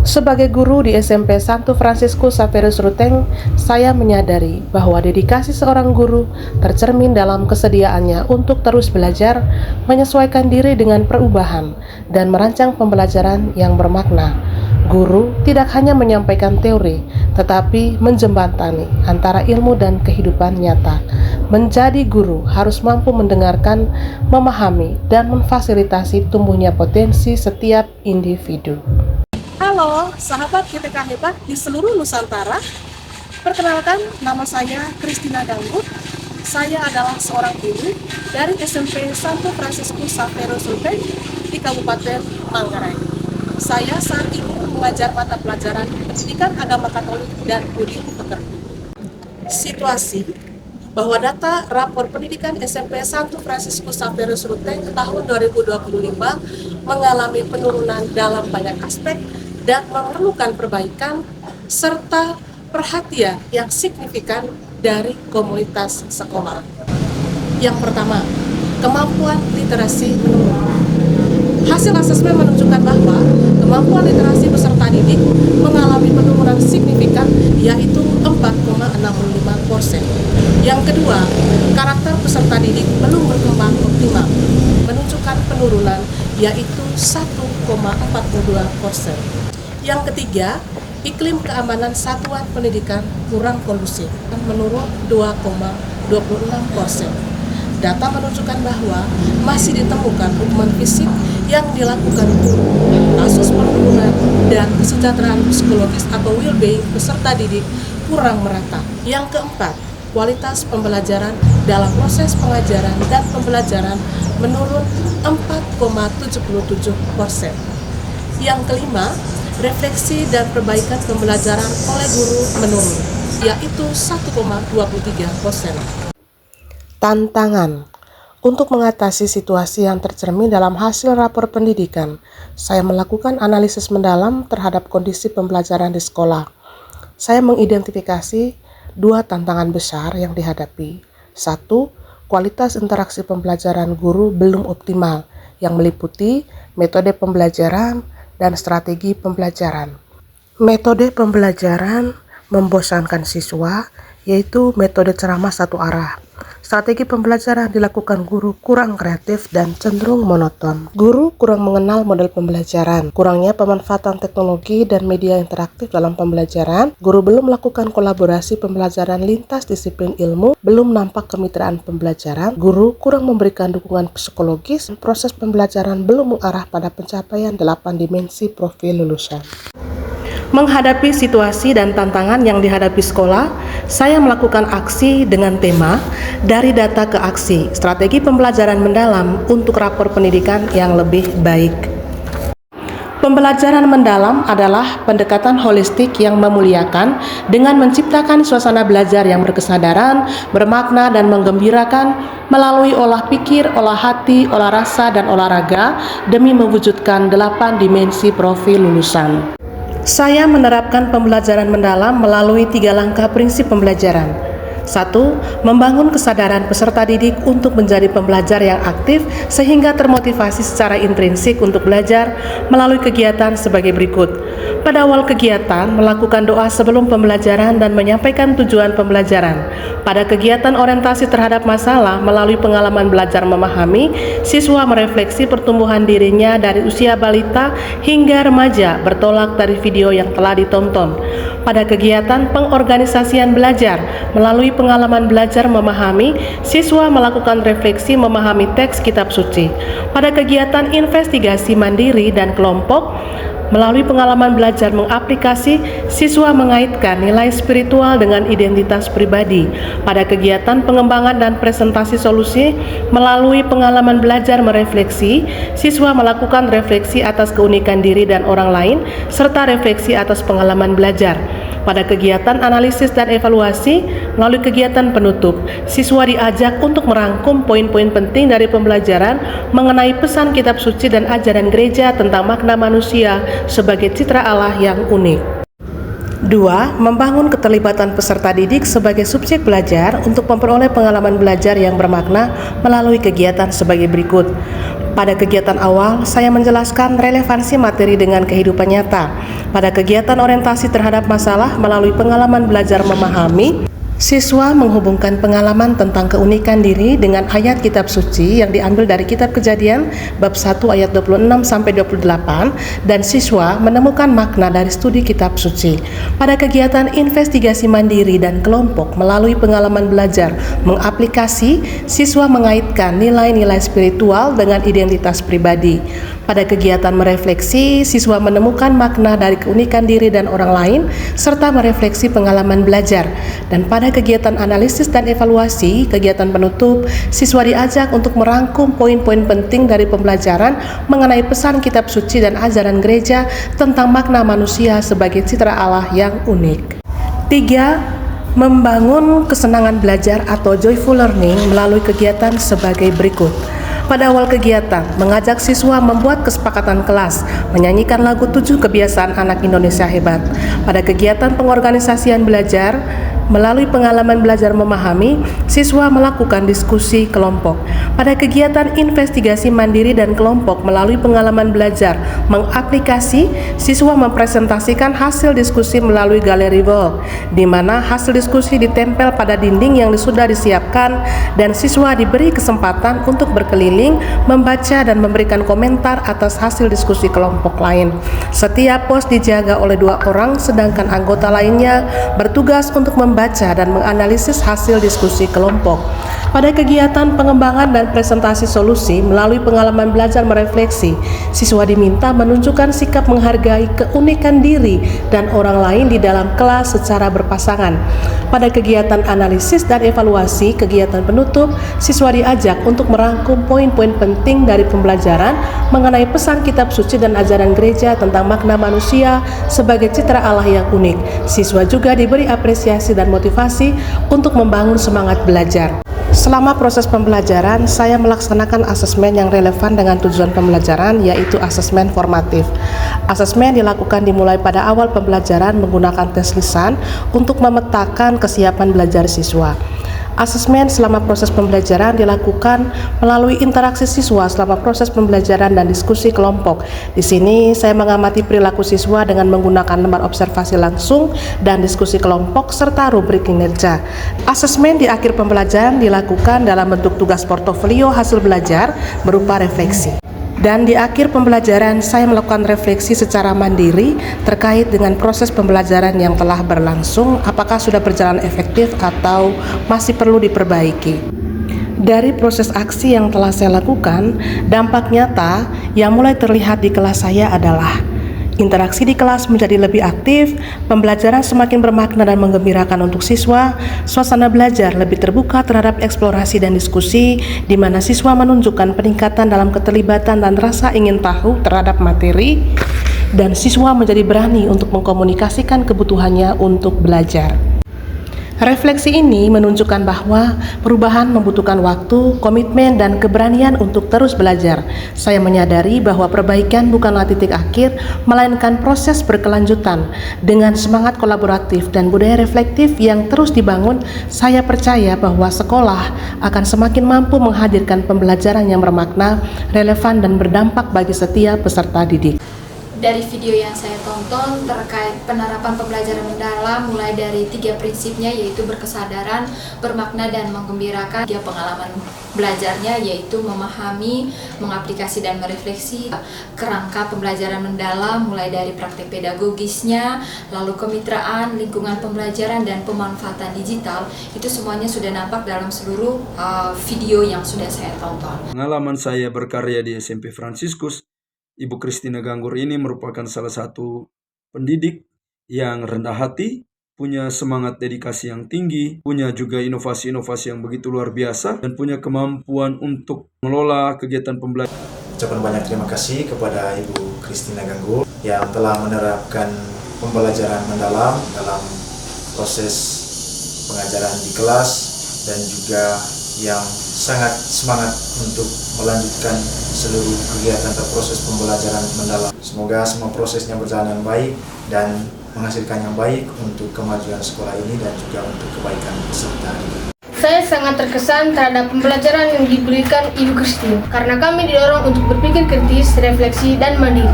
Sebagai guru di SMP Santo Fransiskus Xaverius Ruteng, saya menyadari bahwa dedikasi seorang guru tercermin dalam kesediaannya untuk terus belajar, menyesuaikan diri dengan perubahan, dan merancang pembelajaran yang bermakna. Guru tidak hanya menyampaikan teori, tetapi menjembatani antara ilmu dan kehidupan nyata. Menjadi guru harus mampu mendengarkan, memahami, dan memfasilitasi tumbuhnya potensi setiap individu. Halo, sahabat GPK Hebat di seluruh Nusantara. Perkenalkan, nama saya Christina Danggut. Saya adalah seorang guru dari SMP Santo Fransiskus Xaverius Ruteng di Kabupaten Manggarai. Saya saat ini mengajar mata pelajaran Pendidikan Agama Katolik dan Budi Pekerti. Situasi bahwa data rapor pendidikan SMP Santo Fransiskus Xaverius Ruteng tahun 2025 mengalami penurunan dalam banyak aspek dan memerlukan perbaikan serta perhatian yang signifikan dari komunitas sekolah. Yang pertama, kemampuan literasi menurun. Hasil asesmen menunjukkan bahwa kemampuan literasi peserta didik mengalami penurunan signifikan, yaitu 4,65%. Yang kedua, karakter peserta didik belum berkembang optimal, menunjukkan penurunan, yaitu 1,42%. Yang ketiga, iklim keamanan satuan pendidikan kurang kondusif, menurun 2,26%. Data menunjukkan bahwa masih ditemukan hukuman fisik yang dilakukan guru, kasus perundungan, dan kesejahteraan psikologis atau well-being peserta didik kurang merata. Yang keempat, kualitas pembelajaran dalam proses pengajaran dan pembelajaran menurun 4,77%. Yang kelima, refleksi dan perbaikan pembelajaran oleh guru menurun, yaitu 1,23%. Tantangan. Untuk mengatasi situasi yang tercermin dalam hasil rapor pendidikan, saya melakukan analisis mendalam terhadap kondisi pembelajaran di sekolah. Saya mengidentifikasi dua tantangan besar yang dihadapi. Satu, kualitas interaksi pembelajaran guru belum optimal, yang meliputi metode pembelajaran dan strategi pembelajaran. Metode pembelajaran membosankan siswa, yaitu metode ceramah satu arah. Strategi pembelajaran dilakukan guru kurang kreatif dan cenderung monoton. Guru kurang mengenal model pembelajaran, kurangnya pemanfaatan teknologi dan media interaktif dalam pembelajaran. Guru belum melakukan kolaborasi pembelajaran lintas disiplin ilmu, belum nampak kemitraan pembelajaran. Guru kurang memberikan dukungan psikologis. Proses pembelajaran belum mengarah pada pencapaian 8 dimensi profil lulusan. Menghadapi situasi dan tantangan yang dihadapi sekolah, saya melakukan aksi dengan tema dari data ke aksi, strategi pembelajaran mendalam untuk rapor pendidikan yang lebih baik. Pembelajaran mendalam adalah pendekatan holistik yang memuliakan dengan menciptakan suasana belajar yang berkesadaran, bermakna, dan menggembirakan melalui olah pikir, olah hati, olah rasa, dan olahraga demi mewujudkan 8 dimensi profil lulusan. Saya menerapkan pembelajaran mendalam melalui 3 langkah prinsip pembelajaran. 1. Membangun kesadaran peserta didik untuk menjadi pembelajar yang aktif sehingga termotivasi secara intrinsik untuk belajar melalui kegiatan sebagai berikut. Pada awal kegiatan, melakukan doa sebelum pembelajaran dan menyampaikan tujuan pembelajaran. Pada kegiatan orientasi terhadap masalah melalui pengalaman belajar memahami, siswa merefleksi pertumbuhan dirinya dari usia balita hingga remaja bertolak dari video yang telah ditonton. Pada kegiatan pengorganisasian belajar melalui pengalaman belajar memahami, siswa melakukan refleksi memahami teks kitab suci. Pada kegiatan investigasi mandiri dan kelompok, melalui pengalaman belajar mengaplikasi, siswa mengaitkan nilai spiritual dengan identitas pribadi. Pada kegiatan pengembangan dan presentasi solusi, melalui pengalaman belajar merefleksi, siswa melakukan refleksi atas keunikan diri dan orang lain, serta refleksi atas pengalaman belajar. Pada kegiatan analisis dan evaluasi, melalui kegiatan penutup, siswa diajak untuk merangkum poin-poin penting dari pembelajaran mengenai pesan kitab suci dan ajaran gereja tentang makna manusia sebagai citra Allah yang unik. 2. Membangun keterlibatan peserta didik sebagai subjek belajar untuk memperoleh pengalaman belajar yang bermakna melalui kegiatan sebagai berikut. Pada kegiatan awal, saya menjelaskan relevansi materi dengan kehidupan nyata. Pada kegiatan orientasi terhadap masalah melalui pengalaman belajar memahami, siswa menghubungkan pengalaman tentang keunikan diri dengan ayat kitab suci yang diambil dari kitab Kejadian bab 1 ayat 26 sampai 28 dan siswa menemukan makna dari studi kitab suci. Pada kegiatan investigasi mandiri dan kelompok melalui pengalaman belajar mengaplikasi, siswa mengaitkan nilai-nilai spiritual dengan identitas pribadi. Pada kegiatan merefleksi, siswa menemukan makna dari keunikan diri dan orang lain serta merefleksi pengalaman belajar. Dan pada kegiatan analisis dan evaluasi, kegiatan penutup, siswa diajak untuk merangkum poin-poin penting dari pembelajaran mengenai pesan kitab suci dan ajaran gereja tentang makna manusia sebagai citra Allah yang unik. 3. Membangun kesenangan belajar atau joyful learning melalui kegiatan sebagai berikut. Pada awal kegiatan, mengajak siswa membuat kesepakatan kelas, menyanyikan lagu 7 kebiasaan anak Indonesia hebat. Pada kegiatan pengorganisasian belajar, melalui pengalaman belajar memahami, siswa melakukan diskusi kelompok. Pada kegiatan investigasi mandiri dan kelompok melalui pengalaman belajar mengaplikasi, siswa mempresentasikan hasil diskusi melalui galeri wall, di mana hasil diskusi ditempel pada dinding yang sudah disiapkan dan siswa diberi kesempatan untuk berkeliling, membaca dan memberikan komentar atas hasil diskusi kelompok lain. Setiap pos dijaga oleh 2 orang, sedangkan anggota lainnya bertugas untuk membaca dan menganalisis hasil diskusi kelompok. Pada kegiatan pengembangan dan presentasi solusi melalui pengalaman belajar merefleksi, siswa diminta menunjukkan sikap menghargai keunikan diri dan orang lain di dalam kelas secara berpasangan. Pada kegiatan analisis dan evaluasi, kegiatan penutup, siswa diajak untuk merangkum poin-poin penting dari pembelajaran mengenai pesan kitab suci dan ajaran gereja tentang makna manusia sebagai citra Allah yang unik. Siswa juga diberi apresiasi dan motivasi untuk membangun semangat belajar. Selama proses pembelajaran, saya melaksanakan asesmen yang relevan dengan tujuan pembelajaran, yaitu asesmen formatif. Asesmen dilakukan dimulai pada awal pembelajaran menggunakan tes lisan untuk memetakan kesiapan belajar siswa. Asesmen selama proses pembelajaran dilakukan melalui interaksi siswa selama proses pembelajaran dan diskusi kelompok. Di sini saya mengamati perilaku siswa dengan menggunakan lembar observasi langsung dan diskusi kelompok serta rubrik kinerja. Asesmen di akhir pembelajaran dilakukan dalam bentuk tugas portofolio hasil belajar berupa refleksi. Dan di akhir pembelajaran, saya melakukan refleksi secara mandiri terkait dengan proses pembelajaran yang telah berlangsung, apakah sudah berjalan efektif atau masih perlu diperbaiki. Dari proses aksi yang telah saya lakukan, dampak nyata yang mulai terlihat di kelas saya adalah interaksi di kelas menjadi lebih aktif, pembelajaran semakin bermakna dan menggembirakan untuk siswa, suasana belajar lebih terbuka terhadap eksplorasi dan diskusi, di mana siswa menunjukkan peningkatan dalam keterlibatan dan rasa ingin tahu terhadap materi, dan siswa menjadi berani untuk mengkomunikasikan kebutuhannya untuk belajar. Refleksi ini menunjukkan bahwa perubahan membutuhkan waktu, komitmen, dan keberanian untuk terus belajar. Saya menyadari bahwa perbaikan bukanlah titik akhir, melainkan proses berkelanjutan. Dengan semangat kolaboratif dan budaya reflektif yang terus dibangun, saya percaya bahwa sekolah akan semakin mampu menghadirkan pembelajaran yang bermakna, relevan, dan berdampak bagi setiap peserta didik. Dari video yang saya tonton terkait penerapan pembelajaran mendalam mulai dari 3 prinsipnya, yaitu berkesadaran, bermakna, dan menggembirakan. 3 pengalaman belajarnya yaitu memahami, mengaplikasi, dan merefleksi. Kerangka pembelajaran mendalam mulai dari praktek pedagogisnya, lalu kemitraan, lingkungan pembelajaran, dan pemanfaatan digital. Itu semuanya sudah nampak dalam seluruh video yang sudah saya tonton. Pengalaman saya berkarya di SMP Fransiskus, Ibu Christina Ganggur ini merupakan salah satu pendidik yang rendah hati, punya semangat dedikasi yang tinggi, punya juga inovasi-inovasi yang begitu luar biasa, dan punya kemampuan untuk mengelola kegiatan pembelajaran. Ucapan banyak terima kasih kepada Ibu Christina Ganggur yang telah menerapkan pembelajaran mendalam dalam proses pengajaran di kelas dan juga yang sangat semangat untuk melanjutkan seluruh kegiatan atau proses pembelajaran mendalam. Semoga semua prosesnya berjalan baik dan menghasilkan yang baik untuk kemajuan sekolah ini dan juga untuk kebaikan peserta didik. Saya sangat terkesan terhadap pembelajaran yang diberikan Ibu Christine karena kami didorong untuk berpikir kritis, refleksi, dan mandiri.